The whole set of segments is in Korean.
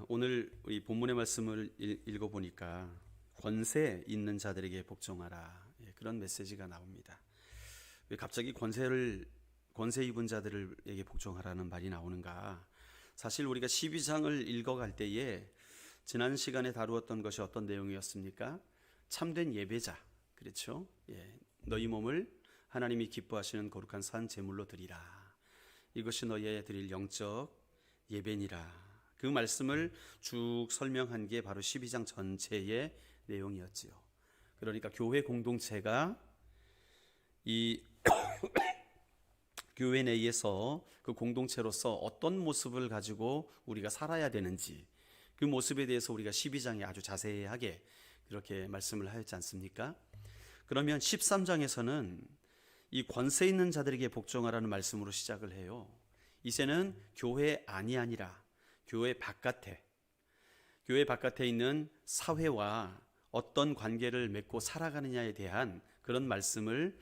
오늘 이 본문의 말씀을 읽어보니까 권세 있는 자들에게 복종하라, 그런 메시지가 나옵니다. 왜 갑자기 권세 입은 자들에게 복종하라는 말이 나오는가? 사실 우리가 12장을 읽어갈 때에 지난 시간에 다루었던 것이 어떤 내용이었습니까? 참된 예배자, 그렇죠? 너희 몸을 하나님이 기뻐하시는 거룩한 산 제물로 드리라. 이것이 너희의 드릴 영적 예배니라. 그 말씀을 쭉 설명한 게 바로 12장 전체의 내용이었지요. 그러니까 교회 공동체가 이 교회 내에서 그 공동체로서 어떤 모습을 가지고 우리가 살아야 되는지, 그 모습에 대해서 우리가 12장에 아주 자세하게 그렇게 말씀을 하였지 않습니까? 그러면 13장에서는 이 권세 있는 자들에게 복종하라는 말씀으로 시작을 해요. 이제는 교회 안이 아니라 교회 바깥에 있는 사회와 어떤 관계를 맺고 살아가느냐에 대한 그런 말씀으로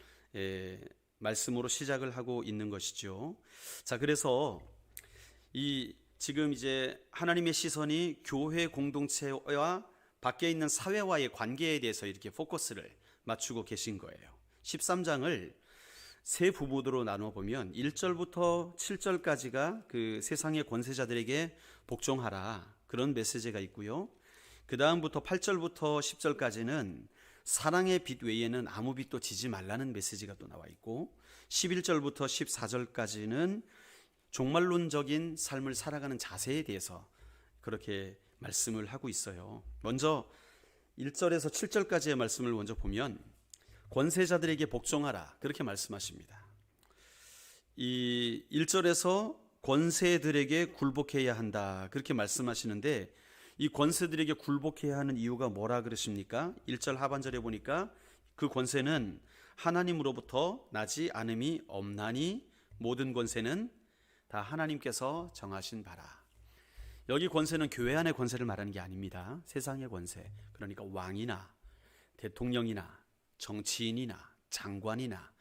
시작을 하고 있는 것이죠. 자, 그래서 지금 이제 하나님의 시선이 교회 공동체와 밖에 있는 사회와의 관계에 대해서 이렇게 포커스를 맞추고 계신 거예요. 13장을 세 부분으로 나눠 보면 1절부터 7절까지가 그 세상의 권세자들에게 복종하라, 그런 메시지가 있고요. 그 다음부터 8절부터 10절까지는 사랑의 빛 외에는 아무 빛도 지지 말라는 메시지가 또 나와 있고, 11절부터 14절까지는 종말론적인 삶을 살아가는 자세에 대해서 그렇게 말씀을 하고 있어요. 먼저 1절에서 7절까지의 말씀을 먼저 보면 권세자들에게 복종하라, 그렇게 말씀하십니다. 이 1절에서 권세들에게 굴복해야 한다, 그렇게 말씀하시는데, 이 권세들에게 굴복해야 하는 이유가 뭐라 그러십니까? 1절 하반절에 보니까 그 권세는 하나님으로부터 나지 않음이 없나니 모든 권세는 다 하나님께서 정하신 바라. 여기 권세는 교회 안의 권세를 말하는 게 아닙니다. 세상의 권세, 그러니까 왕이나 대통령이나 정치인이나 장관이나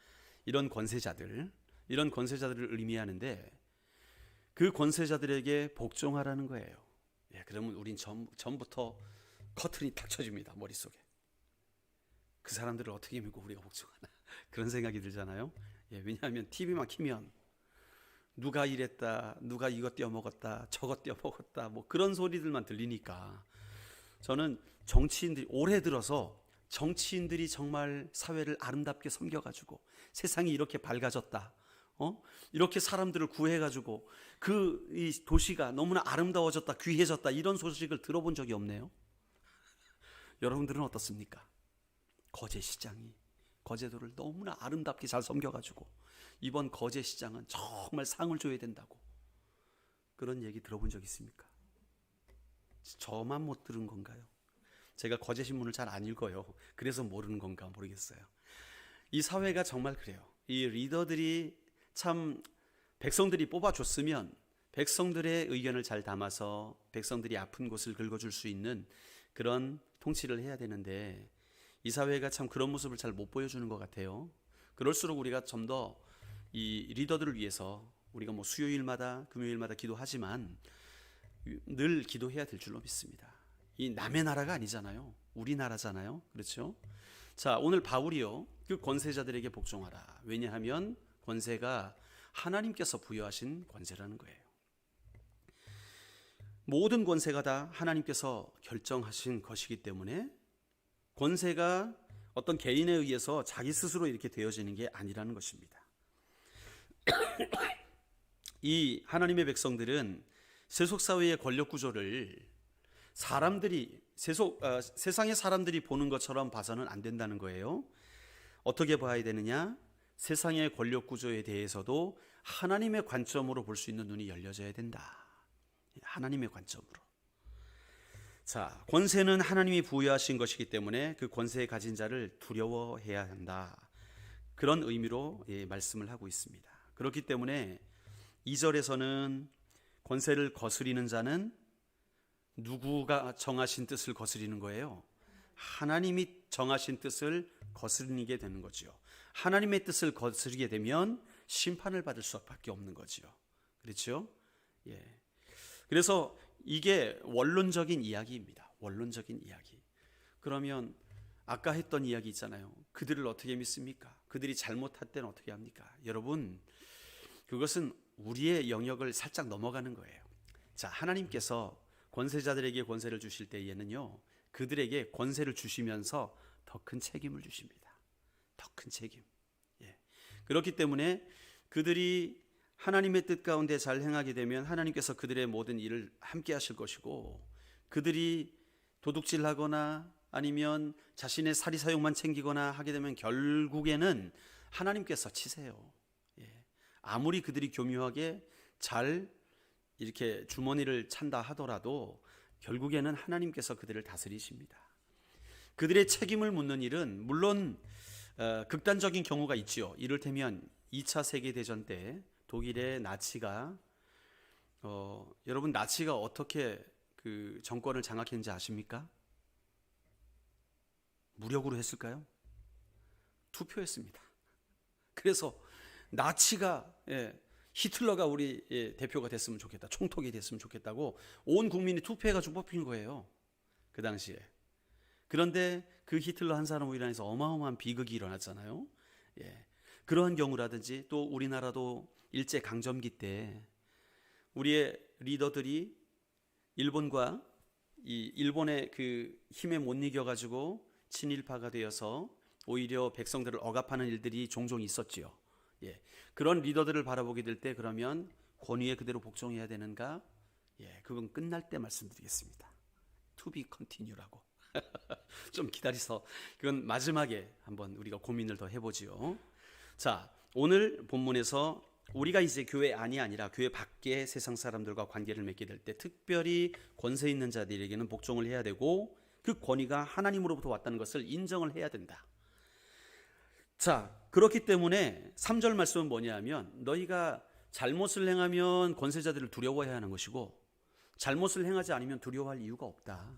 이런 권세자들을 의미하는데, 그 권세자들에게 복종하라는 거예요. 그러면 우린 전부터 커튼이 탁 쳐집니다, 머릿속에. 그 사람들을 어떻게 믿고 우리가 복종하나, 그런 생각이 들잖아요. 왜냐하면 TV만 키면 누가 이랬다, 누가 이것 떼어먹었다, 저것 떼어먹었다, 뭐 그런 소리들만 들리니까. 저는 올해 들어서 정치인들이 정말 사회를 아름답게 섬겨가지고 세상이 이렇게 밝아졌다, 이렇게 사람들을 구해가지고 이 도시가 너무나 아름다워졌다, 귀해졌다, 이런 소식을 들어본 적이 없네요. 여러분들은 어떻습니까? 거제시장이 거제도를 너무나 아름답게 잘 섬겨가지고 이번 거제시장은 정말 상을 줘야 된다고, 그런 얘기 들어본 적 있습니까? 저만 못 들은 건가요? 제가 거제신문을 잘 안 읽어요. 그래서 모르는 건가 모르겠어요. 이 사회가 정말 그래요. 이 리더들이 참 백성들이 뽑아줬으면 백성들의 의견을 잘 담아서 백성들이 아픈 곳을 긁어줄 수 있는 그런 통치를 해야 되는데, 이 사회가 참 그런 모습을 잘 못 보여주는 것 같아요. 그럴수록 우리가 좀 더 이 리더들을 위해서 우리가 뭐 수요일마다 금요일마다 기도하지만 늘 기도해야 될 줄로 믿습니다. 이 남의 나라가 아니잖아요. 우리 나라잖아요. 그렇죠? 자, 오늘 바울이요, 그 권세자들에게 복종하라. 왜냐하면 권세가 하나님께서 부여하신 권세라는 거예요. 모든 권세가 다 하나님께서 결정하신 것이기 때문에 권세가 어떤 개인에 의해서 자기 스스로 이렇게 되어지는 게 아니라는 것입니다. 이 하나님의 백성들은 세속사회의 권력 구조를 세상의 사람들이 보는 것처럼 봐서는 안 된다는 거예요. 어떻게 봐야 되느냐? 세상의 권력 구조에 대해서도 하나님의 관점으로 볼 수 있는 눈이 열려져야 된다. 하나님의 관점으로. 자, 권세는 하나님이 부여하신 것이기 때문에 그 권세에 가진 자를 두려워해야 한다, 그런 의미로 말씀을 하고 있습니다. 그렇기 때문에 2절에서는 권세를 거스리는 자는 누구가 정하신 뜻을 거스리는 거예요? 하나님이 정하신 뜻을 거스르게 되는 거죠. 하나님의 뜻을 거스르게 되면 심판을 받을 수밖에 없는 거죠. 그렇죠? 그래서 이게 원론적인 이야기입니다. 원론적인 이야기. 그러면 아까 했던 이야기 있잖아요. 그들을 어떻게 믿습니까? 그들이 잘못할 때는 어떻게 합니까? 여러분, 그것은 우리의 영역을 살짝 넘어가는 거예요. 자, 하나님께서 권세자들에게 권세를 주실 때에는요, 그들에게 권세를 주시면서 더 큰 책임을 주십니다. 더 큰 책임. 예. 그렇기 때문에 그들이 하나님의 뜻 가운데 잘 행하게 되면 하나님께서 그들의 모든 일을 함께 하실 것이고, 그들이 도둑질하거나 아니면 자신의 사리사욕만 챙기거나 하게 되면 결국에는 하나님께서 치세요. 예. 아무리 그들이 교묘하게 잘 이렇게 주머니를 찬다 하더라도 결국에는 하나님께서 그들을 다스리십니다. 그들의 책임을 묻는 일은 물론 극단적인 경우가 있지요. 이를테면 2차 세계대전 때 독일의 나치가 여러분, 나치가 어떻게 그 정권을 장악했는지 아십니까? 무력으로 했을까요? 투표했습니다. 그래서 나치가 히틀러가 우리 대표가 됐으면 좋겠다, 총독이 됐으면 좋겠다고 온 국민이 투표해가지고 뽑힌 거예요, 그 당시에. 그런데 그 히틀러 한 사람으로 인해서 어마어마한 비극이 일어났잖아요. 예. 그러한 경우라든지 또 우리나라도 일제 강점기 때 우리의 리더들이 일본과 이 일본의 그 힘에 못 이겨가지고 친일파가 되어서 오히려 백성들을 억압하는 일들이 종종 있었지요. 예. 그런 리더들을 바라보게 될 때 그러면 권위에 그대로 복종해야 되는가? 예, 그건 끝날 때 말씀드리겠습니다. To be continue라고. 좀 기다리서 그건 마지막에 한번 우리가 고민을 더 해보지요. 자, 오늘 본문에서 우리가 이제 교회 안이 아니라 교회 밖의 세상 사람들과 관계를 맺게 될 때 특별히 권세 있는 자들에게는 복종을 해야 되고 그 권위가 하나님으로부터 왔다는 것을 인정을 해야 된다. 자, 그렇기 때문에 3절 말씀은 뭐냐면 너희가 잘못을 행하면 권세자들을 두려워해야 하는 것이고 잘못을 행하지 않으면 두려워할 이유가 없다.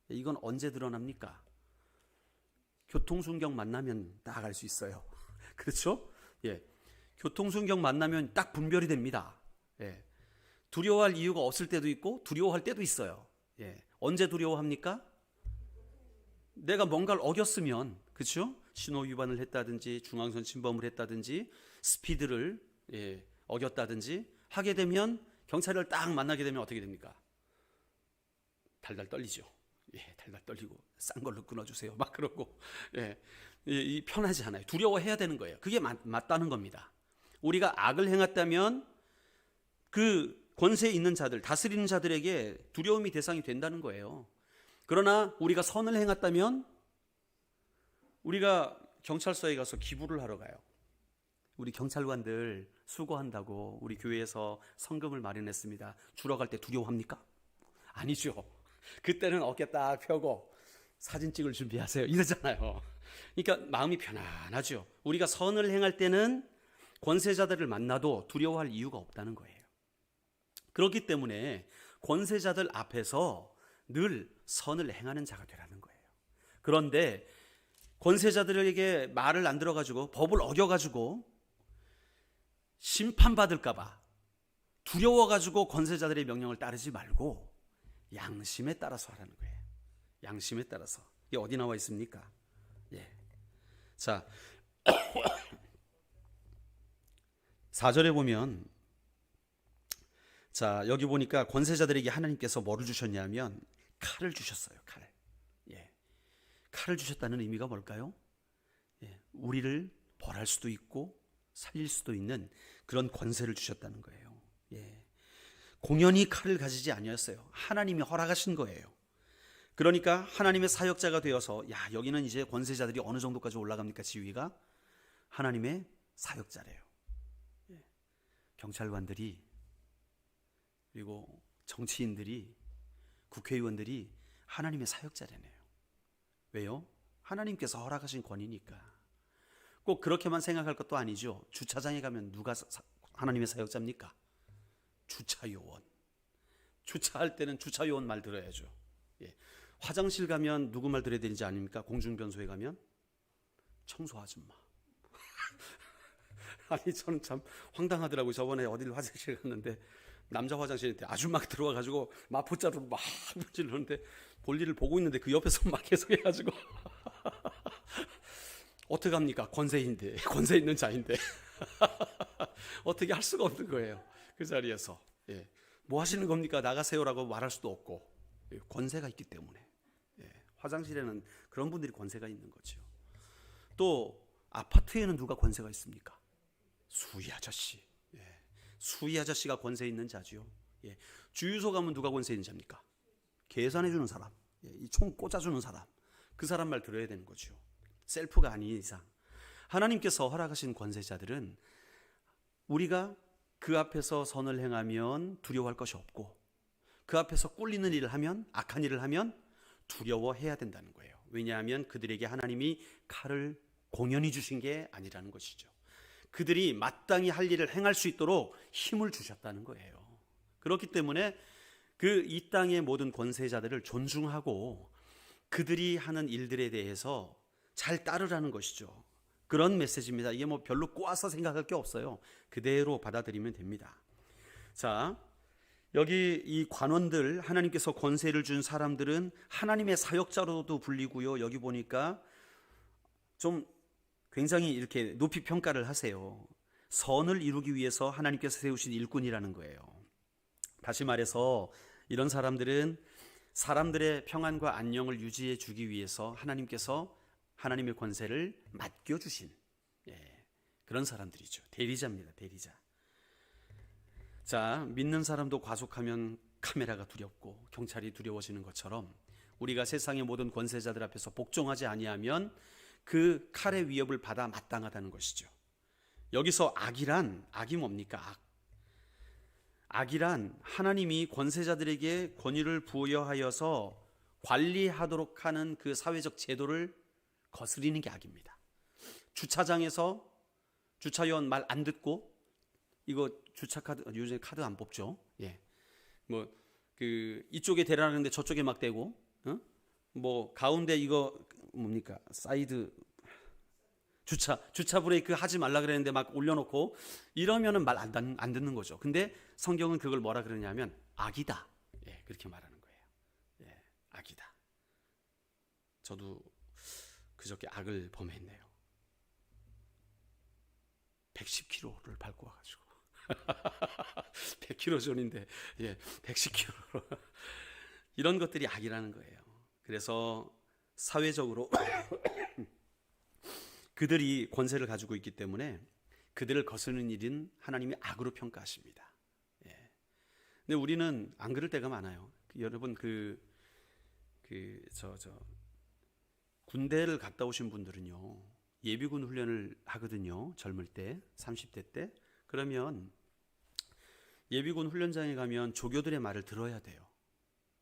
이건 언제 드러납니까? 교통순경 만나면 딱 알 수 있어요. 그렇죠? 예. 교통순경 만나면 딱 분별이 됩니다. 예. 두려워할 이유가 없을 때도 있고 두려워할 때도 있어요. 예. 언제 두려워합니까? 내가 뭔가를 어겼으면, 그렇죠? 신호 위반을 했다든지 중앙선 침범을 했다든지 스피드를 어겼다든지 하게 되면 경찰을 딱 만나게 되면 어떻게 됩니까? 달달 떨리죠. 예, 달달 떨리고 싼 걸로 끊어주세요. 막 그러고 편하지 않아요. 두려워해야 되는 거예요. 그게 맞다는 겁니다. 우리가 악을 행했다면 그 권세 있는 자들, 다스리는 자들에게 두려움이 대상이 된다는 거예요. 그러나 우리가 선을 행했다면 우리가 경찰서에 가서 기부를 하러 가요. 우리 경찰관들 수고한다고 우리 교회에서 성금을 마련했습니다. 주러 갈 때 두려워합니까? 아니죠. 그때는 어깨 딱 펴고 사진 찍을 준비하세요 이러잖아요. 그러니까 마음이 편안하죠. 우리가 선을 행할 때는 권세자들을 만나도 두려워할 이유가 없다는 거예요. 그렇기 때문에 권세자들 앞에서 늘 선을 행하는 자가 되라는 거예요. 그런데 권세자들에게 말을 안 들어가지고 법을 어겨가지고 심판받을까 봐 두려워가지고 권세자들의 명령을 따르지 말고 양심에 따라서 하라는 거예요. 양심에 따라서. 이게 어디 나와 있습니까? 예. 자, 4절에 보면, 자, 여기 보니까 권세자들에게 하나님께서 뭐를 주셨냐면 칼을 주셨어요. 칼. 예. 칼을 주셨다는 의미가 뭘까요? 예. 우리를 벌할 수도 있고 살릴 수도 있는 그런 권세를 주셨다는 거예요. 예. 공연히 칼을 가지지 아니었어요. 하나님이 허락하신 거예요. 그러니까 하나님의 사역자가 되어서 여기는 이제 권세자들이 어느 정도까지 올라갑니까? 지위가 하나님의 사역자래요. 예. 경찰관들이 그리고 정치인들이 국회의원들이 하나님의 사역자라네요. 왜요? 하나님께서 허락하신 권위니까. 꼭 그렇게만 생각할 것도 아니죠. 주차장에 가면 누가 하나님의 사역자입니까? 주차요원. 주차할 때는 주차요원 말 들어야죠. 예. 화장실 가면 누구 말 들어야 되는지 아닙니까? 공중변소에 가면 청소 아줌마. 아니 저는 참 황당하더라고요. 저번에 어딜 화장실 갔는데 남자 화장실에 아주 막 들어와가지고 마포자루로 막 문지르는데 볼일을 보고 있는데 그 옆에서 막 계속 해가지고 어떡합니까? 권세 있는 자인데 어떻게 할 수가 없는 거예요. 그 자리에서. 예. 뭐 하시는 겁니까? 나가세요라고 말할 수도 없고, 예. 권세가 있기 때문에. 예. 화장실에는 그런 분들이 권세가 있는 거죠. 또 아파트에는 누가 권세가 있습니까? 수의 아저씨. 예. 수의 아저씨가 권세 있는 자죠. 예. 주유소 가면 누가 권세 있는 자입니까? 계산해 주는 사람. 예. 이 총 꽂아주는 사람. 그 사람 말 들어야 되는 거죠. 셀프가 아닌 이상. 하나님께서 허락하신 권세자들은 우리가 그 앞에서 선을 행하면 두려워할 것이 없고, 그 앞에서 꿀리는 일을 하면, 악한 일을 하면 두려워해야 된다는 거예요. 왜냐하면 그들에게 하나님이 칼을 공연히 주신 게 아니라는 것이죠. 그들이 마땅히 할 일을 행할 수 있도록 힘을 주셨다는 거예요. 그렇기 때문에 그 이 땅의 모든 권세자들을 존중하고 그들이 하는 일들에 대해서 잘 따르라는 것이죠. 그런 메시지입니다. 이게 뭐 별로 꼬아서 생각할 게 없어요. 그대로 받아들이면 됩니다. 자, 여기 이 관원들, 하나님께서 권세를 준 사람들은 하나님의 사역자로도 불리고요. 여기 보니까 좀 굉장히 이렇게 높이 평가를 하세요. 선을 이루기 위해서 하나님께서 세우신 일꾼이라는 거예요. 다시 말해서 이런 사람들은 사람들의 평안과 안녕을 유지해 주기 위해서 하나님께서 하나님의 권세를 맡겨주신, 예, 그런 사람들이죠. 대리자입니다. 대리자. 자, 믿는 사람도 과속하면 카메라가 두렵고 경찰이 두려워지는 것처럼 우리가 세상의 모든 권세자들 앞에서 복종하지 아니하면 그 칼의 위협을 받아 마땅하다는 것이죠. 여기서 악이 뭡니까? 악이란 하나님이 권세자들에게 권위를 부여하여서 관리하도록 하는 그 사회적 제도를 거스리는 게 악입니다. 주차장에서 주차위원 말 안 듣고, 이거 주차카드, 요즘에 카드 안 뽑죠. 예. 뭐 그 이쪽에 대라는데 저쪽에 막 대고, 뭐 가운데 이거 뭡니까? 사이드 주차 브레이크 하지 말라 그랬는데 막 올려놓고 이러면은 말 안 듣는 거죠. 근데 성경은 그걸 뭐라 그러냐면 악이다. 예, 그렇게 말하는 거예요. 예, 악이다. 저도 그저께 악을 범했네요. 110km를 밟고 와가지고 100km 전인데, 예, 110km 이런 것들이 악이라는 거예요. 그래서 사회적으로 그들이 권세를 가지고 있기 때문에 그들을 거스르는 일은 하나님이 악으로 평가하십니다. 예. 근데 우리는 안 그럴 때가 많아요. 여러분 군대를 갔다 오신 분들은요, 예비군 훈련을 하거든요. 젊을 때, 30대 때. 그러면 예비군 훈련장에 가면 조교들의 말을 들어야 돼요.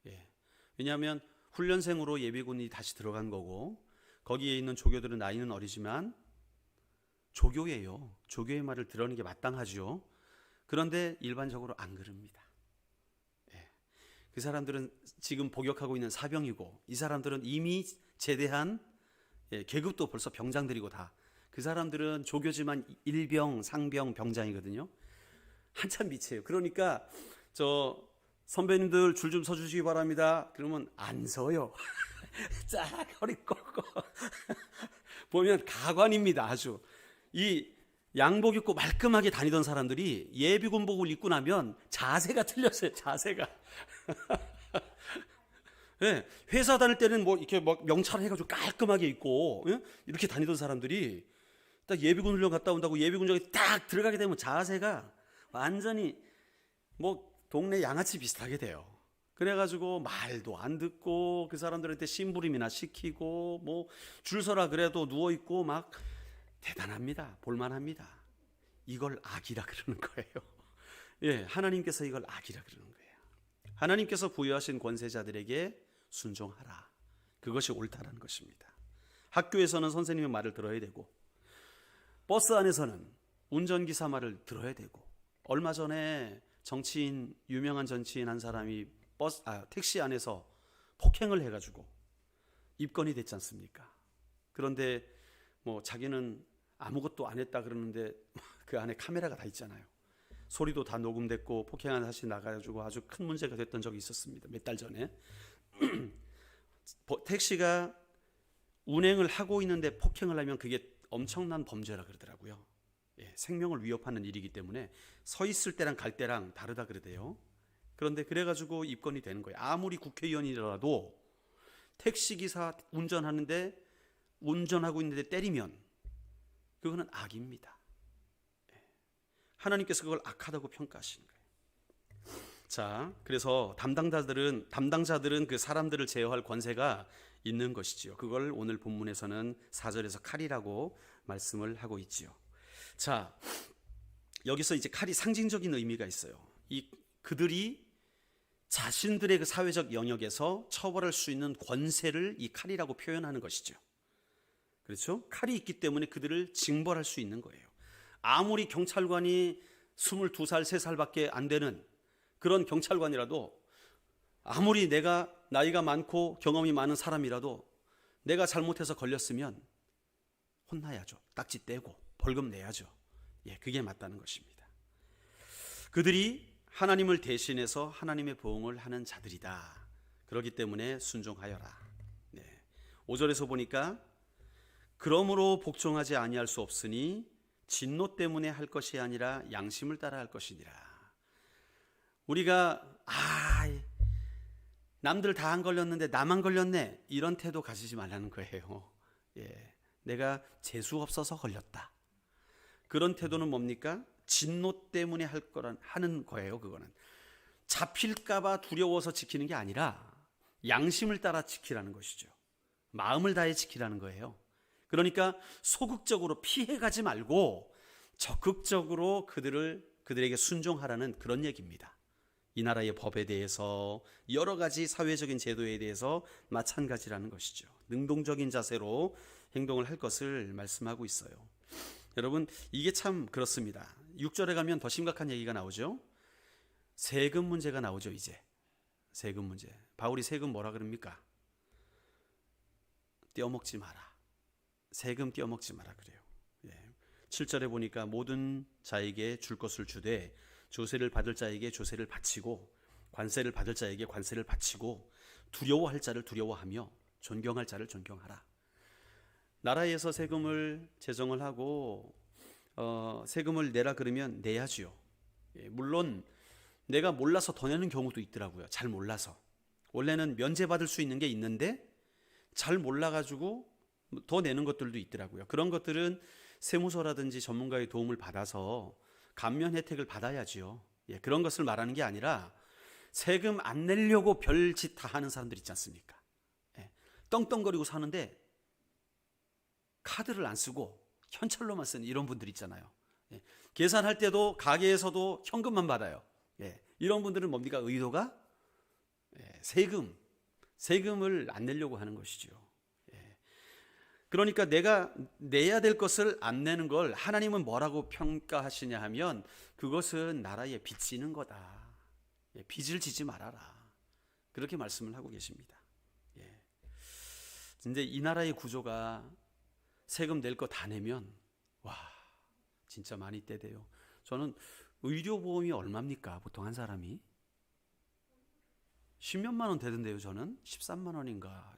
예. 왜냐하면 훈련생으로 예비군이 다시 들어간 거고, 거기에 있는 조교들은 나이는 어리지만 조교예요. 조교의 말을 들으는 게 마땅하죠. 그런데 일반적으로 안 그럽니다. 예. 그 사람들은 지금 복역하고 있는 사병이고, 이 사람들은 이미 제대한, 예, 계급도 벌써 병장들이고 다. 그 사람들은 조교지만 일병, 상병, 병장이거든요. 한참 밑이에요. 그러니까 저 선배님들 줄 좀 서주시기 바랍니다. 그러면 안 서요. 쫙 허리 꺾고 보면 가관입니다. 아주 이 양복 입고 말끔하게 다니던 사람들이 예비군복을 입고 나면 자세가 틀렸어요. 자세가. 네, 회사 다닐 때는 뭐 이렇게 막 명찰 해가지고 깔끔하게 입고, 예? 이렇게 다니던 사람들이 딱 예비군 훈련 갔다 온다고 예비군장에 딱 들어가게 되면 자세가 완전히 뭐 동네 양아치 비슷하게 돼요. 그래가지고 말도 안 듣고 그 사람들한테 심부름이나 시키고 뭐 줄 서라 그래도 누워 있고 막 대단합니다. 볼만합니다. 이걸 악이라 그러는 거예요. 예, 하나님께서 이걸 악이라 그러는 거예요. 하나님께서 부여하신 권세자들에게 순종하라. 그것이 옳다라는 것입니다. 학교에서는 선생님의 말을 들어야 되고, 버스 안에서는 운전기사 말을 들어야 되고, 얼마 전에 유명한 정치인 한 사람이 택시 안에서 폭행을 해가지고 입건이 됐지 않습니까? 그런데 뭐 자기는 아무것도 안 했다 그러는데 그 안에 카메라가 다 있잖아요. 소리도 다 녹음됐고 폭행한 사실이 나가지고 아주 큰 문제가 됐던 적이 있었습니다. 몇 달 전에. 택시가 운행을 하고 있는데 폭행을 하면 그게 엄청난 범죄라 그러더라고요. 예, 생명을 위협하는 일이기 때문에 서 있을 때랑 갈 때랑 다르다 그러대요. 그런데 그래가지고 입건이 되는 거예요. 아무리 국회의원이라도 택시기사 운전하고 있는데 때리면 그거는 악입니다. 하나님께서 그걸 악하다고 평가하시는 거예요. 자, 그래서 담당자들은 그 사람들을 제어할 권세가 있는 것이지요. 그걸 오늘 본문에서는 4절에서 칼이라고 말씀을 하고 있지요. 자, 여기서 이제 칼이 상징적인 의미가 있어요. 그들이 자신들의 그 사회적 영역에서 처벌할 수 있는 권세를 이 칼이라고 표현하는 것이죠. 그렇죠? 칼이 있기 때문에 그들을 징벌할 수 있는 거예요. 아무리 경찰관이 22살, 3살밖에 안 되는 그런 경찰관이라도, 아무리 내가 나이가 많고 경험이 많은 사람이라도 내가 잘못해서 걸렸으면 혼나야죠. 딱지 떼고 벌금 내야죠. 예, 그게 맞다는 것입니다. 그들이 하나님을 대신해서 하나님의 보응을 하는 자들이다. 그렇기 때문에 순종하여라. 네. 5절에서 보니까 그러므로 복종하지 아니할 수 없으니 진노 때문에 할 것이 아니라 양심을 따라 할 것이니라. 우리가 남들 다 안 걸렸는데 나만 걸렸네, 이런 태도 가지지 말라는 거예요. 예, 내가 재수 없어서 걸렸다. 그런 태도는 뭡니까? 진노 때문에 하는 거예요. 그거는 잡힐까봐 두려워서 지키는 게 아니라 양심을 따라 지키라는 것이죠. 마음을 다해 지키라는 거예요. 그러니까 소극적으로 피해가지 말고 적극적으로 그들에게 순종하라는 그런 얘기입니다. 이 나라의 법에 대해서, 여러 가지 사회적인 제도에 대해서 마찬가지라는 것이죠. 능동적인 자세로 행동을 할 것을 말씀하고 있어요. 여러분, 이게 참 그렇습니다. 6절에 가면 더 심각한 얘기가 나오죠. 세금 문제가 나오죠. 이제 세금 문제. 바울이 세금 뭐라 그럽니까? 떼어먹지 마라. 세금 떼어먹지 마라 그래요. 7절에 보니까 모든 자에게 줄 것을 주되 조세를 받을 자에게 조세를 바치고 관세를 받을 자에게 관세를 바치고 두려워할 자를 두려워하며 존경할 자를 존경하라. 나라에서 세금을 제정을 하고 세금을 내라 그러면 내야지요. 물론 내가 몰라서 더 내는 경우도 있더라고요. 잘 몰라서. 원래는 면제받을 수 있는 게 있는데 잘 몰라가지고 더 내는 것들도 있더라고요. 그런 것들은 세무서라든지 전문가의 도움을 받아서 감면 혜택을 받아야지요. 그런 것을 말하는 게 아니라 세금 안 내려고 별짓 다 하는 사람들 있지 않습니까? 떵떵거리고 사는데 카드를 안 쓰고 현찰로만 쓰는 이런 분들 있잖아요. 계산할 때도 가게에서도 현금만 받아요. 이런 분들은 뭡니까? 의도가 세금을 안 내려고 하는 것이죠. 그러니까 내가 내야 될 것을 안 내는 걸 하나님은 뭐라고 평가하시냐 하면 그것은 나라에 빚지는 거다. 빚을 지지 말아라. 그렇게 말씀을 하고 계십니다. 근데 이 나라의 구조가 세금 낼 거 다 내면 와, 진짜 많이 떼대요. 저는 의료보험이 얼마입니까? 보통 한 사람이 10몇만 원 되던데요. 저는 13만 원인가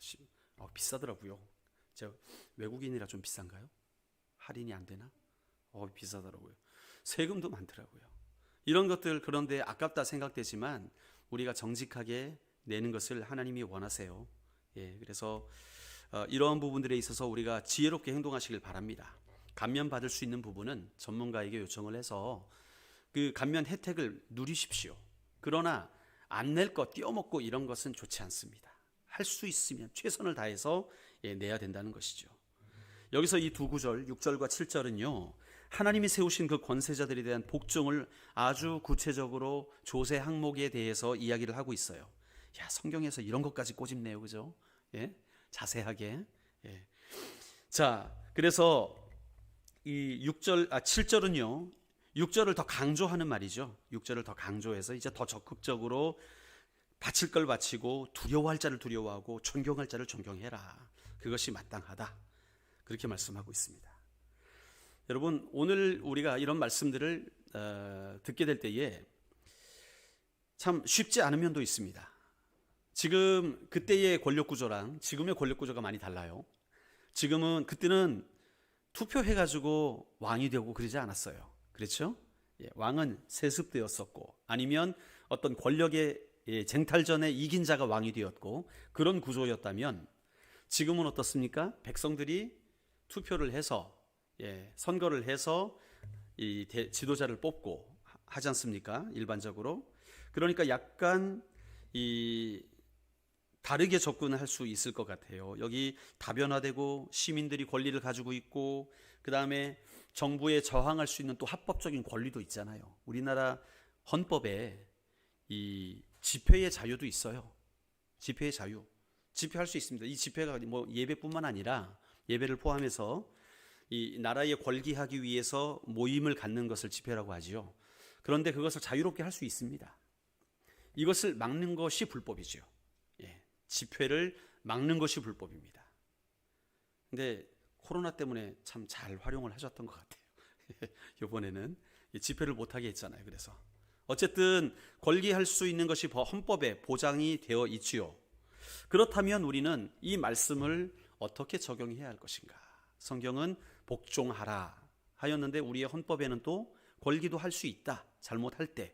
비싸더라고요. 제가 외국인이라 좀 비싼가요? 할인이 안 되나? 비싸더라고요. 세금도 많더라고요. 이런 것들, 그런데 아깝다 생각되지만 우리가 정직하게 내는 것을 하나님이 원하세요. 그래서 이러한 부분들에 있어서 우리가 지혜롭게 행동하시길 바랍니다. 감면 받을 수 있는 부분은 전문가에게 요청을 해서 그 감면 혜택을 누리십시오. 그러나 안 낼 것, 띄어먹고 이런 것은 좋지 않습니다. 할 수 있으면 최선을 다해서 내야 된다는 것이죠. 여기서 이 두 구절 6절과 7절은요, 하나님이 세우신 그 권세자들에 대한 복종을 아주 구체적으로 조세 항목에 대해서 이야기를 하고 있어요. 성경에서 이런 것까지 꼬집네요. 그죠? 자세하게. 자, 그래서 이 7절은요, 6절을 더 강조하는 말이죠. 6절을 더 강조해서 이제 더 적극적으로 바칠 걸 바치고 두려워할 자를 두려워하고 존경할 자를 존경해라. 그것이 마땅하다. 그렇게 말씀하고 있습니다. 여러분, 오늘 우리가 이런 말씀들을 듣게 될 때에 참 쉽지 않은 면도 있습니다. 지금 그때의 권력 구조랑 지금의 권력 구조가 많이 달라요. 그때는 투표해가지고 왕이 되고 그러지 않았어요. 그렇죠? 왕은 세습되었었고 아니면 어떤 권력의 쟁탈전에 이긴 자가 왕이 되었고 그런 구조였다면 지금은 어떻습니까? 백성들이 투표를 해서 선거를 해서 이 지도자를 뽑고 하지 않습니까? 일반적으로. 그러니까 약간 다르게 접근할 수 있을 것 같아요. 여기 다변화되고 시민들이 권리를 가지고 있고 그 다음에 정부에 저항할 수 있는 또 합법적인 권리도 있잖아요. 우리나라 헌법에 이 집회의 자유도 있어요. 집회의 자유. 집회할 수 있습니다. 이 집회가 뭐 예배뿐만 아니라 예배를 포함해서 이 나라에 권기하기 위해서 모임을 갖는 것을 집회라고 하지요. 그런데 그것을 자유롭게 할 수 있습니다. 이것을 막는 것이 불법이죠. 집회를 막는 것이 불법입니다. 근데 코로나 때문에 참 잘 활용을 하셨던 것 같아요. 이번에는 집회를 못하게 했잖아요. 그래서 어쨌든 권리할 수 있는 것이 헌법에 보장이 되어 있지요. 그렇다면 우리는 이 말씀을 어떻게 적용해야 할 것인가? 성경은 복종하라 하였는데 우리의 헌법에는 또 권리도 할 수 있다. 잘못할 때.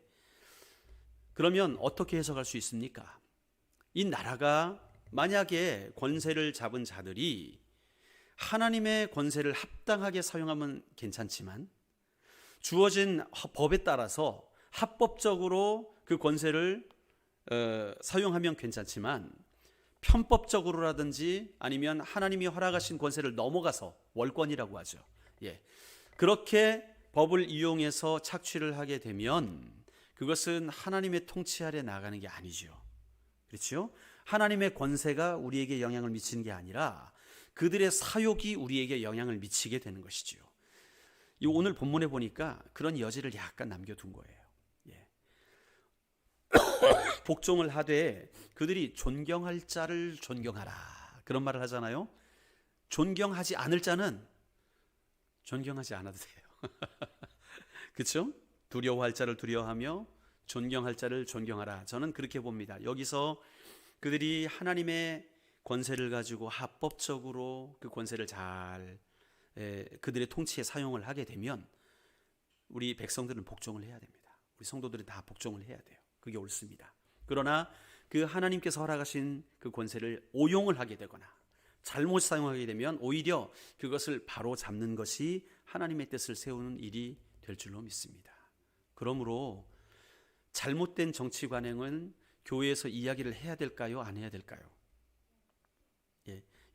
그러면 어떻게 해석할 수 있습니까? 이 나라가 만약에 권세를 잡은 자들이 하나님의 권세를 합당하게 사용하면 괜찮지만 주어진 법에 따라서 합법적으로 그 권세를 사용하면 괜찮지만 편법적으로라든지 아니면 하나님이 허락하신 권세를 넘어가서 월권이라고 하죠. 그렇게 법을 이용해서 착취를 하게 되면 그것은 하나님의 통치 아래 나가는 게 아니죠. 그렇죠? 하나님의 권세가 우리에게 영향을 미치는 게 아니라 그들의 사욕이 우리에게 영향을 미치게 되는 것이지요. 오늘 본문에 보니까 그런 여지를 약간 남겨둔 거예요. 복종을 하되 그들이 존경할 자를 존경하라 그런 말을 하잖아요. 존경하지 않을 자는 존경하지 않아도 돼요. 그렇죠? 두려워할 자를 두려워하며 존경할 자를 존경하라. 저는 그렇게 봅니다. 여기서 그들이 하나님의 권세를 가지고 합법적으로 그 권세를 잘 그들의 통치에 사용을 하게 되면 우리 백성들은 복종을 해야 됩니다. 우리 성도들은 다 복종을 해야 돼요. 그게 옳습니다. 그러나 그 하나님께서 허락하신 그 권세를 오용을 하게 되거나 잘못 사용하게 되면 오히려 그것을 바로 잡는 것이 하나님의 뜻을 세우는 일이 될 줄로 믿습니다. 그러므로 잘못된 정치 관행은 교회에서 이야기를 해야 될까요? 안 해야 될까요?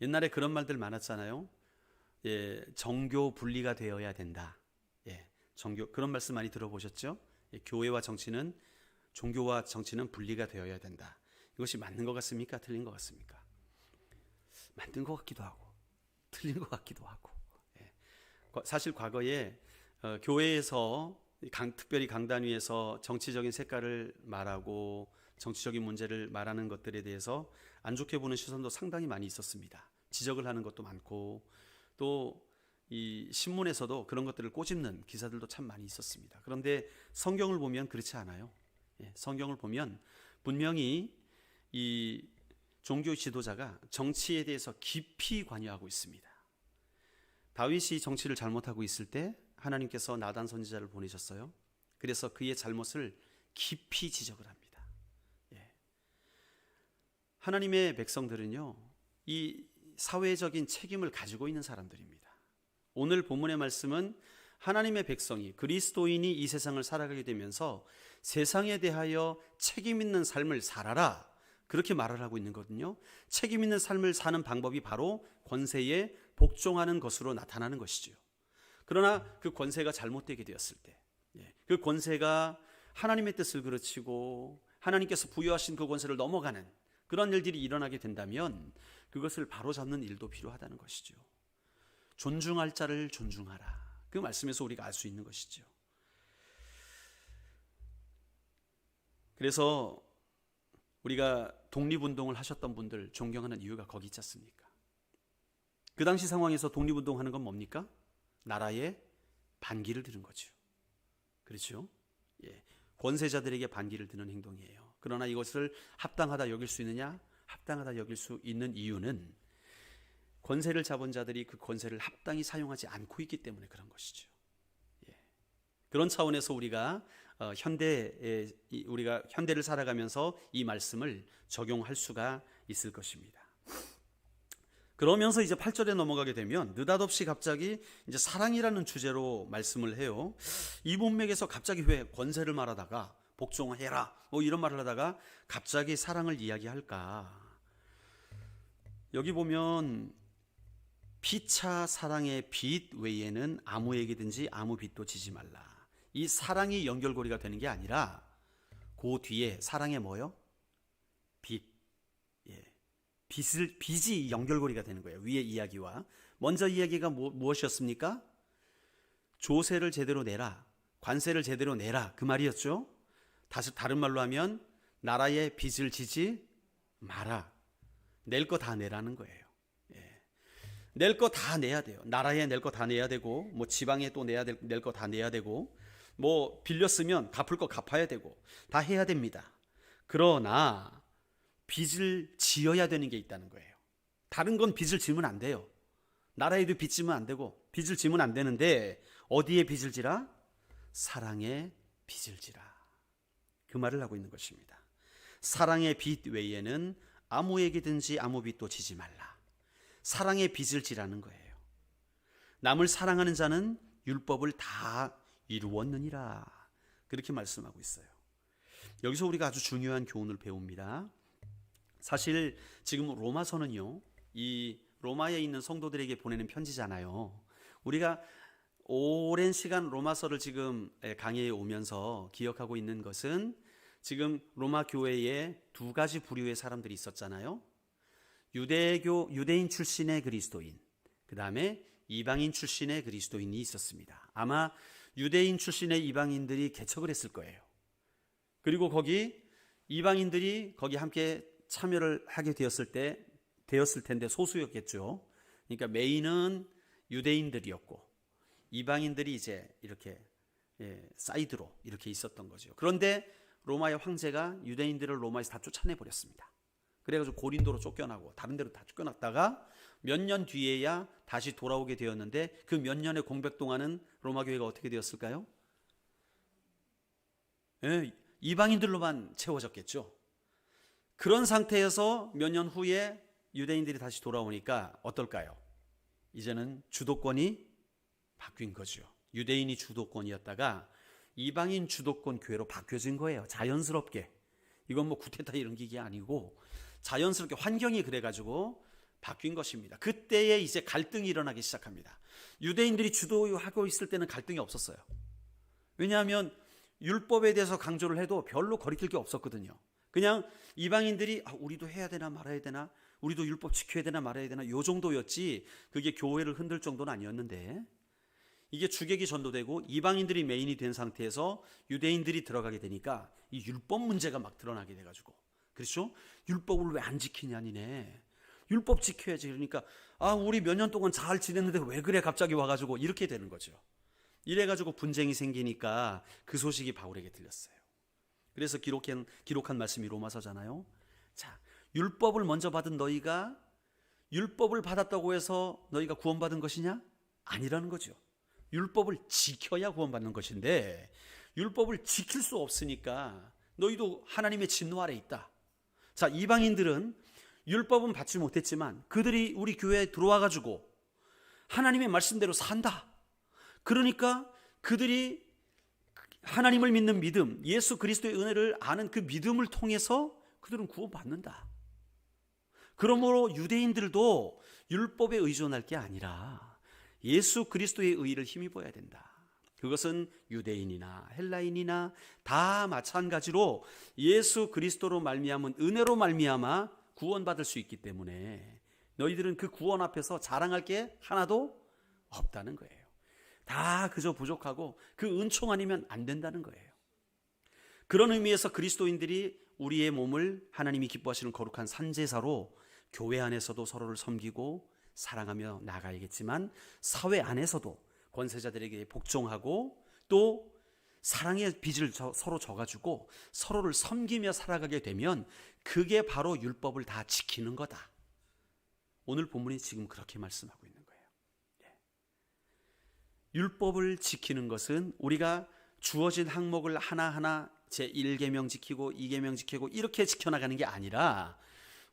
옛날에 그런 말들 많았잖아요. 정교 분리가 되어야 된다. 정교 그런 말씀 많이 들어보셨죠? 교회와 정치는 종교와 정치는 분리가 되어야 된다. 이것이 맞는 것 같습니까? 틀린 것 같습니까? 맞는 것 같기도 하고 틀린 것 같기도 하고. 사실 과거에 교회에서 특별히 강단 위에서 정치적인 색깔을 말하고 정치적인 문제를 말하는 것들에 대해서 안 좋게 보는 시선도 상당히 많이 있었습니다. 지적을 하는 것도 많고 또 이 신문에서도 그런 것들을 꼬집는 기사들도 참 많이 있었습니다. 그런데 성경을 보면 그렇지 않아요. 성경을 보면 분명히 이 종교 지도자가 정치에 대해서 깊이 관여하고 있습니다. 다윗이 정치를 잘못하고 있을 때 하나님께서 나단 선지자를 보내셨어요. 그래서 그의 잘못을 깊이 지적을 합니다. 하나님의 백성들은요, 이 사회적인 책임을 가지고 있는 사람들입니다. 오늘 본문의 말씀은 하나님의 백성이 그리스도인이 이 세상을 살아가게 되면서 세상에 대하여 책임 있는 삶을 살아라 그렇게 말을 하고 있는 거거든요. 책임 있는 삶을 사는 방법이 바로 권세에 복종하는 것으로 나타나는 것이죠. 그러나 그 권세가 잘못되게 되었을 때, 그 권세가 하나님의 뜻을 그르치고 하나님께서 부여하신 그 권세를 넘어가는 그런 일들이 일어나게 된다면 그것을 바로잡는 일도 필요하다는 것이죠. 존중할 자를 존중하라. 그 말씀에서 우리가 알 수 있는 것이죠. 그래서 우리가 독립운동을 하셨던 분들 존경하는 이유가 거기 있지 않습니까? 그 당시 상황에서 독립운동하는 건 뭡니까? 나라에 반기를 드는 거죠. 그렇죠? 예. 권세자들에게 반기를 드는 행동이에요. 그러나 이것을 합당하다 여길 수 있느냐? 합당하다 여길 수 있는 이유는 권세를 잡은 자들이 그 권세를 합당히 사용하지 않고 있기 때문에 그런 것이죠. 예. 그런 차원에서 우리가 현대를 살아가면서 이 말씀을 적용할 수가 있을 것입니다. 그러면서 이제 8절에 넘어가게 되면 느닷없이 갑자기 이제 사랑이라는 주제로 말씀을 해요. 이 문맥에서 갑자기 왜 권세를 말하다가 복종해라 뭐 이런 말을 하다가 갑자기 사랑을 이야기할까? 여기 보면 피차 사랑의 빚 외에는 아무에게든지 아무 빚도 지지 말라. 이 사랑이 연결고리가 되는 게 아니라 그 뒤에 사랑의 뭐요? 빚. 예. 빚이 연결고리가 되는 거예요. 위의 이야기와. 먼저 이야기가 무엇이었습니까? 조세를 제대로 내라. 관세를 제대로 내라. 그 말이었죠. 다른 말로 하면 나라의 빚을 지지 마라. 낼 거 다 내라는 거예요. 예. 낼 거 다 내야 돼요. 나라에 낼 거 다 내야 되고, 뭐 지방에 또 낼 거 다 내야 되고, 뭐 빌렸으면 갚을 거 갚아야 되고, 다 해야 됩니다. 그러나 빚을 지어야 되는 게 있다는 거예요. 다른 건 빚을 지면 안 돼요. 나라에도 빚 지면 안 되고, 빚을 지면 안 되는데 어디에 빚을 지라? 사랑에 빚을 지라. 그 말을 하고 있는 것입니다. 사랑의 빚 외에는 아무에게든지 아무 빚도 지지 말라. 사랑의 빚을 지라는 거예요. 남을 사랑하는 자는 율법을 다 이루었느니라. 그렇게 말씀하고 있어요. 여기서 우리가 아주 중요한 교훈을 배웁니다. 사실 지금 로마서는요, 이 로마에 있는 성도들에게 보내는 편지잖아요. 우리가 오랜 시간 로마서를 지금 강의에 오면서 기억하고 있는 것은 지금 로마 교회에 두 가지 부류의 사람들이 있었잖아요. 유대인 출신의 그리스도인, 그 다음에 이방인 출신의 그리스도인이 있었습니다. 아마 유대인 출신의 이방인들이 개척을 했을 거예요. 그리고 거기 이방인들이 거기 함께 참여를 하게 되었을 텐데 소수였겠죠. 그러니까 메인은 유대인들이었고 이방인들이 이제 이렇게 사이드로 이렇게 있었던 거죠. 그런데 로마의 황제가 유대인들을 로마에서 다 쫓아내 버렸습니다. 그래가지고 고린도로 쫓겨나고 다른 데로 다 쫓겨났다가 몇 년 뒤에야 다시 돌아오게 되었는데 그 몇 년의 공백 동안은 로마 교회가 어떻게 되었을까요? 이방인들로만 채워졌겠죠. 그런 상태에서 몇 년 후에 유대인들이 다시 돌아오니까 어떨까요? 이제는 주도권이 바뀐 거죠. 유대인이 주도권이었다가 이방인 주도권 교회로 바뀌어진 거예요. 자연스럽게. 이건 뭐 구태타 이런 게 아니고 자연스럽게 환경이 그래가지고 바뀐 것입니다. 그때에 이제 갈등이 일어나기 시작합니다. 유대인들이 주도하고 있을 때는 갈등이 없었어요. 왜냐하면 율법에 대해서 강조를 해도 별로 거리낄 게 없었거든요. 그냥 이방인들이 우리도 해야 되나 말아야 되나, 우리도 율법 지켜야 되나 말아야 되나 요 정도였지 그게 교회를 흔들 정도는 아니었는데 이게 주객이 전도되고 이방인들이 메인이 된 상태에서 유대인들이 들어가게 되니까 이 율법 문제가 막 드러나게 돼가지고, 그렇죠? 율법을 왜 안 지키냐 니네. 율법 지켜야지. 그러니까 우리 몇 년 동안 잘 지냈는데 왜 그래 갑자기 와가지고 이렇게 되는 거죠. 이래가지고 분쟁이 생기니까 그 소식이 바울에게 들렸어요. 그래서 기록한 말씀이 로마서잖아요. 자, 율법을 먼저 받은 너희가 율법을 받았다고 해서 너희가 구원받은 것이냐? 아니라는 거죠. 율법을 지켜야 구원받는 것인데 율법을 지킬 수 없으니까 너희도 하나님의 진노 아래 있다. 자, 이방인들은 율법은 받지 못했지만 그들이 우리 교회에 들어와가지고 하나님의 말씀대로 산다. 그러니까 그들이 하나님을 믿는 믿음, 예수 그리스도의 은혜를 아는 그 믿음을 통해서 그들은 구원받는다. 그러므로 유대인들도 율법에 의존할 게 아니라 예수 그리스도의 의의를 힘입어야 된다. 그것은 유대인이나 헬라인이나 다 마찬가지로 예수 그리스도로 말미암은 은혜로 말미암아 구원받을 수 있기 때문에 너희들은 그 구원 앞에서 자랑할 게 하나도 없다는 거예요. 다 그저 부족하고 그 은총 아니면 안 된다는 거예요. 그런 의미에서 그리스도인들이 우리의 몸을 하나님이 기뻐하시는 거룩한 산제사로 교회 안에서도 서로를 섬기고 사랑하며 나가야겠지만 사회 안에서도 권세자들에게 복종하고 또 사랑의 빚을 서로 져가지고 서로를 섬기며 살아가게 되면 그게 바로 율법을 다 지키는 거다. 오늘 본문이 지금 그렇게 말씀하고 있는 거예요. 율법을 지키는 것은 우리가 주어진 항목을 하나하나 제1계명 지키고 2계명 지키고 이렇게 지켜나가는 게 아니라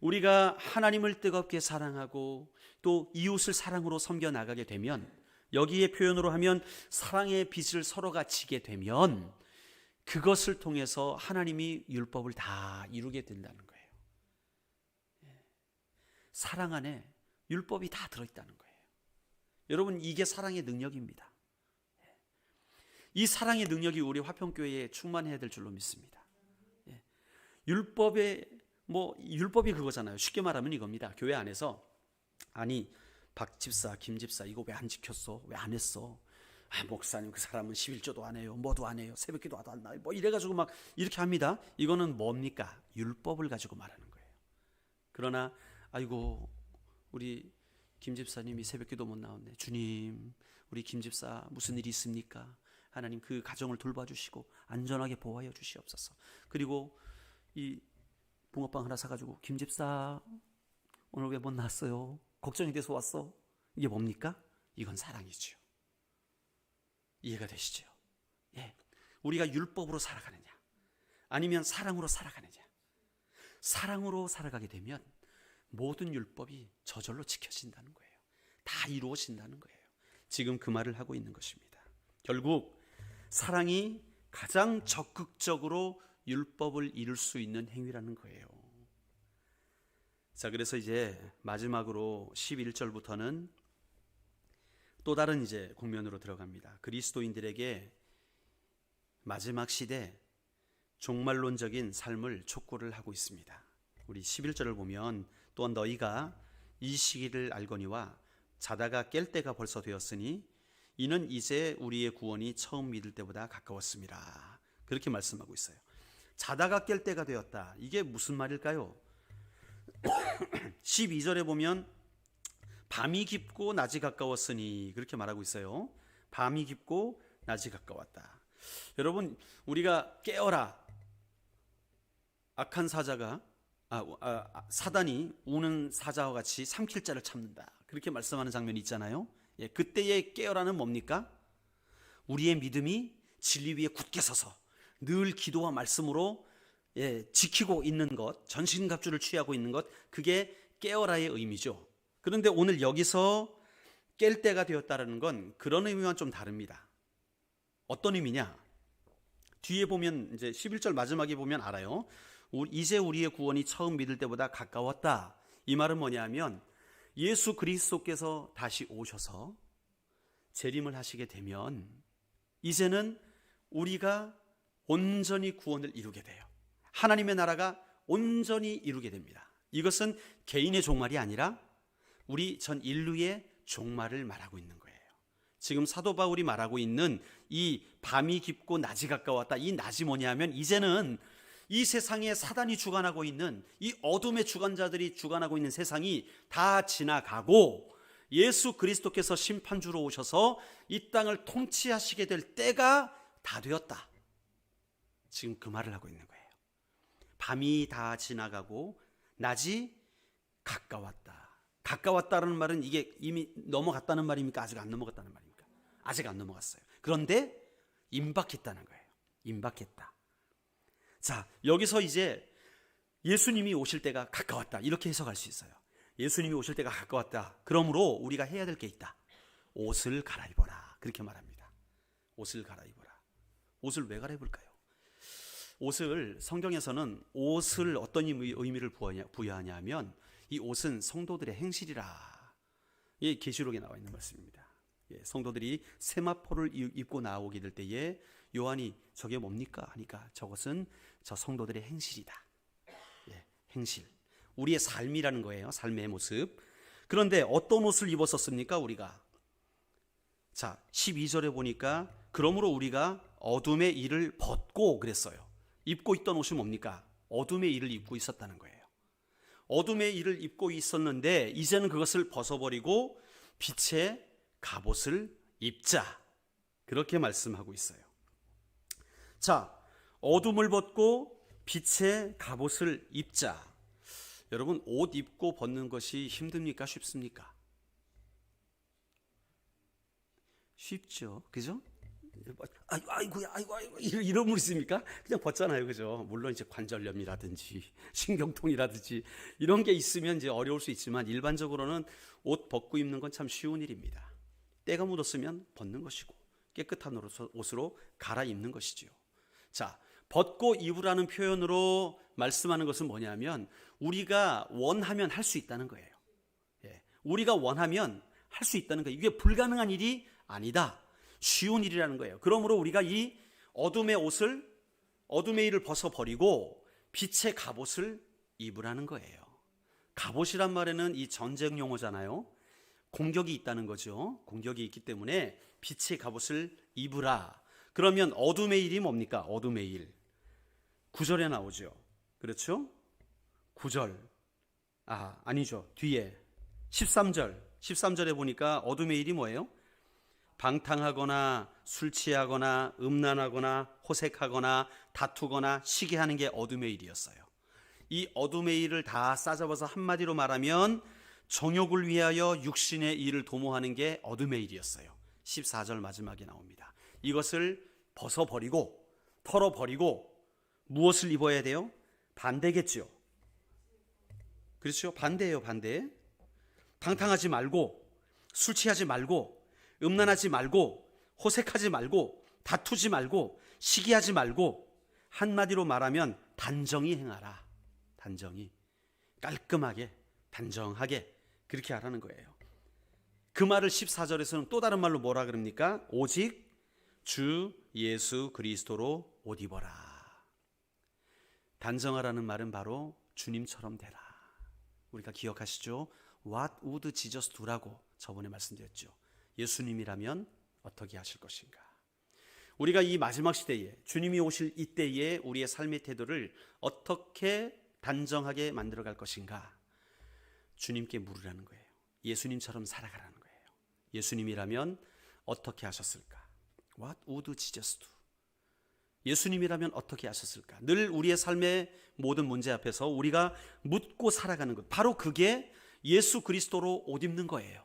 우리가 하나님을 뜨겁게 사랑하고 또 이웃을 사랑으로 섬겨나가게 되면, 여기에 표현으로 하면 사랑의 빚을 서로가 지게 되면 그것을 통해서 하나님이 율법을 다 이루게 된다는 거예요. 사랑 안에 율법이 다 들어있다는 거예요. 여러분, 이게 사랑의 능력입니다. 이 사랑의 능력이 우리 화평교회에 충만해야 될 줄로 믿습니다. 율법이 그거잖아요. 쉽게 말하면 이겁니다. 교회 안에서 아니 박 집사, 김 집사 이거 왜 안 지켰어? 왜 안 했어? 목사님 그 사람은 11조도 안 해요. 뭐도 안 해요. 새벽기도 안 나요. 뭐 이래가지고 막 이렇게 합니다. 이거는 뭡니까? 율법을 가지고 말하는 거예요. 그러나 아이고 우리 김 집사님이 새벽기도 못 나왔네. 주님, 우리 김 집사 무슨 일이 있습니까? 하나님 그 가정을 돌봐주시고 안전하게 보호하여 주시옵소서. 그리고 이 붕어빵 하나 사가지고 김 집사 오늘 왜 못 나왔어요? 걱정이 돼서 왔어. 이게 뭡니까? 이건 사랑이죠. 이해가 되시죠? 우리가 율법으로 살아가느냐 아니면 사랑으로 살아가느냐. 사랑으로 살아가게 되면 모든 율법이 저절로 지켜진다는 거예요. 다 이루어진다는 거예요. 지금 그 말을 하고 있는 것입니다. 결국 사랑이 가장 적극적으로 율법을 이룰 수 있는 행위라는 거예요. 자, 그래서 이제 마지막으로 11절부터는 또 다른 이제 국면으로 들어갑니다. 그리스도인들에게 마지막 시대 종말론적인 삶을 촉구를 하고 있습니다. 우리 11절을 보면 또한 너희가 이 시기를 알거니와 자다가 깰 때가 벌써 되었으니 이는 이제 우리의 구원이 처음 믿을 때보다 가까웠습니다. 그렇게 말씀하고 있어요. 자다가 깰 때가 되었다. 이게 무슨 말일까요? 12절에 보면 밤이 깊고 낮이 가까웠으니 그렇게 말하고 있어요. 밤이 깊고 낮이 가까웠다. 여러분, 우리가 깨어라. 악한 사자가 사단이 우는 사자와 같이 삼킬 자를 참는다. 그렇게 말씀하는 장면이 있잖아요. 그때의 깨어라는 뭡니까? 우리의 믿음이 진리 위에 굳게 서서 늘 기도와 말씀으로 지키고 있는 것, 전신갑주를 취하고 있는 것, 그게 깨어라의 의미죠. 그런데 오늘 여기서 깰 때가 되었다라는 건 그런 의미와 좀 다릅니다. 어떤 의미냐? 뒤에 보면 이제 11절 마지막에 보면 알아요. 이제 우리의 구원이 처음 믿을 때보다 가까웠다. 이 말은 뭐냐면 예수 그리스도께서 다시 오셔서 재림을 하시게 되면 이제는 우리가 온전히 구원을 이루게 돼요. 하나님의 나라가 온전히 이루게 됩니다. 이것은 개인의 종말이 아니라 우리 전 인류의 종말을 말하고 있는 거예요. 지금 사도 바울이 말하고 있는 이 밤이 깊고 낮이 가까웠다. 이 낮이 뭐냐면 이제는 이 세상에 사단이 주관하고 있는 이 어둠의 주관자들이 주관하고 있는 세상이 다 지나가고 예수 그리스도께서 심판주로 오셔서 이 땅을 통치하시게 될 때가 다 되었다. 지금 그 말을 하고 있는 거예요. 밤이 다 지나가고 낮이 가까웠다. 가까웠다는 말은 이게 이미 넘어갔다는 말입니까? 아직 안 넘어갔다는 말입니까? 아직 안 넘어갔어요. 그런데 임박했다는 거예요. 임박했다. 자, 여기서 이제 예수님이 오실 때가 가까웠다. 이렇게 해석할 수 있어요. 예수님이 오실 때가 가까웠다. 그러므로 우리가 해야 될 게 있다. 옷을 갈아입어라. 그렇게 말합니다. 옷을 갈아입어라. 옷을 왜 갈아입을까요? 옷을 성경에서는 옷을 어떤 의미를 부여하냐면 이 옷은 성도들의 행실이라. 이 계시록에 나와 있는 말씀입니다. 성도들이 세마포를 입고 나오게 될 때에 요한이 저게 뭡니까? 하니까 저것은 저 성도들의 행실이다. 행실. 우리의 삶이라는 거예요. 삶의 모습. 그런데 어떤 옷을 입었었습니까? 우리가. 자, 12절에 보니까 그러므로 우리가 어둠의 일을 벗고 그랬어요. 입고 있던 옷이 뭡니까? 어둠의 일을 입고 있었다는 거예요. 어둠의 일을 입고 있었는데 이제는 그것을 벗어버리고 빛의 갑옷을 입자. 그렇게 말씀하고 있어요. 자, 어둠을 벗고 빛의 갑옷을 입자. 여러분, 옷 입고 벗는 것이 힘듭니까? 쉽습니까? 쉽죠. 그죠? 아이고야, 아이고, 이런 분 있습니까? 그냥 벗잖아요. 그죠? 물론 이제 관절염이라든지 신경통이라든지 이런 게 있으면 이제 어려울 수 있지만 일반적으로는 옷 벗고 입는 건 참 쉬운 일입니다. 때가 묻었으면 벗는 것이고 깨끗한 옷으로 갈아입는 것이지요. 자, 벗고 입으라는 표현으로 말씀하는 것은 뭐냐면 우리가 원하면 할 수 있다는 거예요. 예, 우리가 원하면 할 수 있다는 거예요. 이게 불가능한 일이 아니다. 쉬운 일이라는 거예요. 그러므로 우리가 이 어둠의 일을 벗어버리고 빛의 갑옷을 입으라는 거예요. 갑옷이란 말에는 이 전쟁 용어잖아요. 공격이 있다는 거죠. 공격이 있기 때문에 빛의 갑옷을 입으라. 그러면 어둠의 일이 뭡니까? 어둠의 일. 9절에 나오죠. 그렇죠? 9절. 아니죠. 뒤에 13절에 보니까 어둠의 일이 뭐예요? 방탕하거나 술 취하거나 음란하거나 호색하거나 다투거나 시기하는 게 어둠의 일이었어요. 이 어둠의 일을 다 싸잡아서 한마디로 말하면 정욕을 위하여 육신의 일을 도모하는 게 어둠의 일이었어요. 14절 마지막에 나옵니다. 이것을 벗어버리고 털어버리고 무엇을 입어야 돼요? 반대겠죠. 그렇죠? 반대예요. 반대. 방탕하지 말고 술 취하지 말고 음란하지 말고 호색하지 말고 다투지 말고 시기하지 말고 한마디로 말하면 단정히 행하라. 단정히 깔끔하게 단정하게 그렇게 하라는 거예요. 그 말을 14절에서는 또 다른 말로 뭐라 그럽니까? 오직 주 예수 그리스도로 옷 입어라. 단정하라는 말은 바로 주님처럼 되라. 우리가 기억하시죠? What would Jesus do라고 저번에 말씀드렸죠. 예수님이라면 어떻게 하실 것인가? 우리가 이 마지막 시대에 주님이 오실 이때에 우리의 삶의 태도를 어떻게 단정하게 만들어갈 것인가? 주님께 물으라는 거예요. 예수님처럼 살아가라는 거예요. 예수님이라면 어떻게 하셨을까? What would Jesus do? 예수님이라면 어떻게 하셨을까? 늘 우리의 삶의 모든 문제 앞에서 우리가 묻고 살아가는 것, 바로 그게 예수 그리스도로 옷 입는 거예요.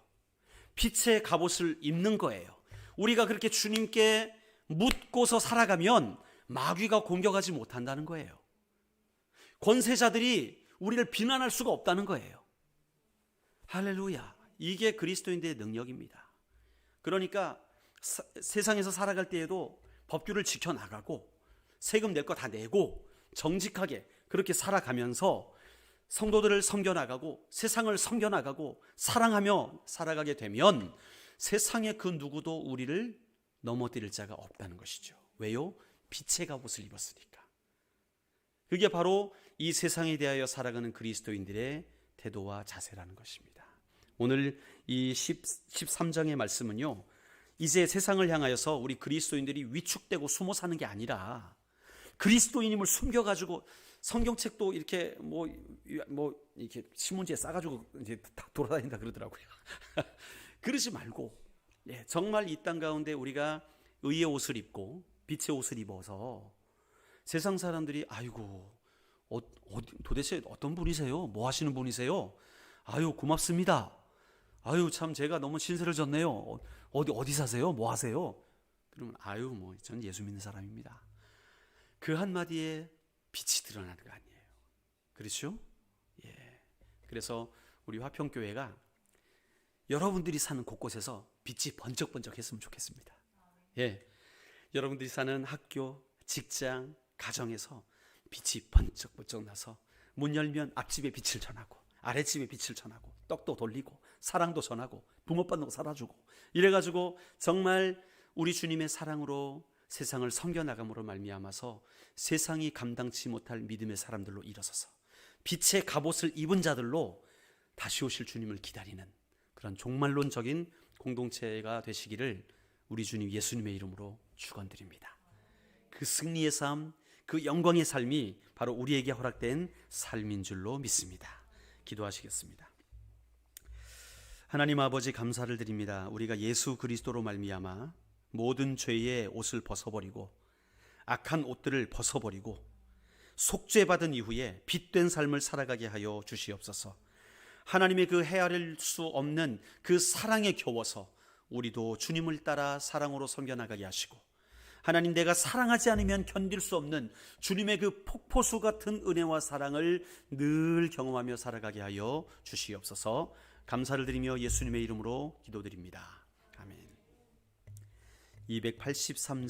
빛의 갑옷을 입는 거예요. 우리가 그렇게 주님께 묻고서 살아가면 마귀가 공격하지 못한다는 거예요. 권세자들이 우리를 비난할 수가 없다는 거예요. 할렐루야. 이게 그리스도인들의 능력입니다. 그러니까 세상에서 살아갈 때에도 법규를 지켜나가고 세금 낼 거 다 내고 정직하게 그렇게 살아가면서 성도들을 섬겨나가고 세상을 섬겨나가고 사랑하며 살아가게 되면 세상의 그 누구도 우리를 넘어뜨릴 자가 없다는 것이죠. 왜요? 빛의 갑옷을 입었으니까. 그게 바로 이 세상에 대하여 살아가는 그리스도인들의 태도와 자세라는 것입니다. 오늘 이 13장의 말씀은요, 이제 세상을 향하여서 우리 그리스도인들이 위축되고 숨어 사는 게 아니라 그리스도인임을 숨겨가지고 성경책도 이렇게 뭐 이렇게 신문지에 싸가지고 이제 다 돌아다닌다 그러더라고요. 그러지 말고, 정말 이 땅 가운데 우리가 의의 옷을 입고 빛의 옷을 입어서 세상 사람들이 아이고 도대체 어떤 분이세요? 뭐 하시는 분이세요? 아유 고맙습니다. 아유 참 제가 너무 신세를 졌네요. 어디 사세요? 뭐 하세요? 그러면 아유 뭐 전 예수 믿는 사람입니다. 그 한마디에 빛이 드러나는 거 아니에요. 그렇죠? 예. 그래서 우리 화평교회가 여러분들이 사는 곳곳에서 빛이 번쩍번쩍 했으면 좋겠습니다. 예. 여러분들이 사는 학교, 직장, 가정에서 빛이 번쩍번쩍 나서 문 열면 앞집에 빛을 전하고 아랫집에 빛을 전하고 떡도 돌리고 사랑도 전하고 붕어빵도 살아주고 이래가지고 정말 우리 주님의 사랑으로 세상을 섬겨나감으로 말미암아서 세상이 감당치 못할 믿음의 사람들로 일어서서 빛의 갑옷을 입은 자들로 다시 오실 주님을 기다리는 그런 종말론적인 공동체가 되시기를 우리 주님 예수님의 이름으로 축원드립니다. 그 승리의 삶, 그 영광의 삶이 바로 우리에게 허락된 삶인 줄로 믿습니다. 기도하시겠습니다. 하나님 아버지 감사를 드립니다. 우리가 예수 그리스도로 말미암아 모든 죄의 옷을 벗어버리고 악한 옷들을 벗어버리고 속죄받은 이후에 빛된 삶을 살아가게 하여 주시옵소서. 하나님의 그 헤아릴 수 없는 그 사랑에 겨워서 우리도 주님을 따라 사랑으로 섬겨나가게 하시고, 하나님, 내가 사랑하지 않으면 견딜 수 없는 주님의 그 폭포수 같은 은혜와 사랑을 늘 경험하며 살아가게 하여 주시옵소서. 감사를 드리며 예수님의 이름으로 기도드립니다. 아멘. 283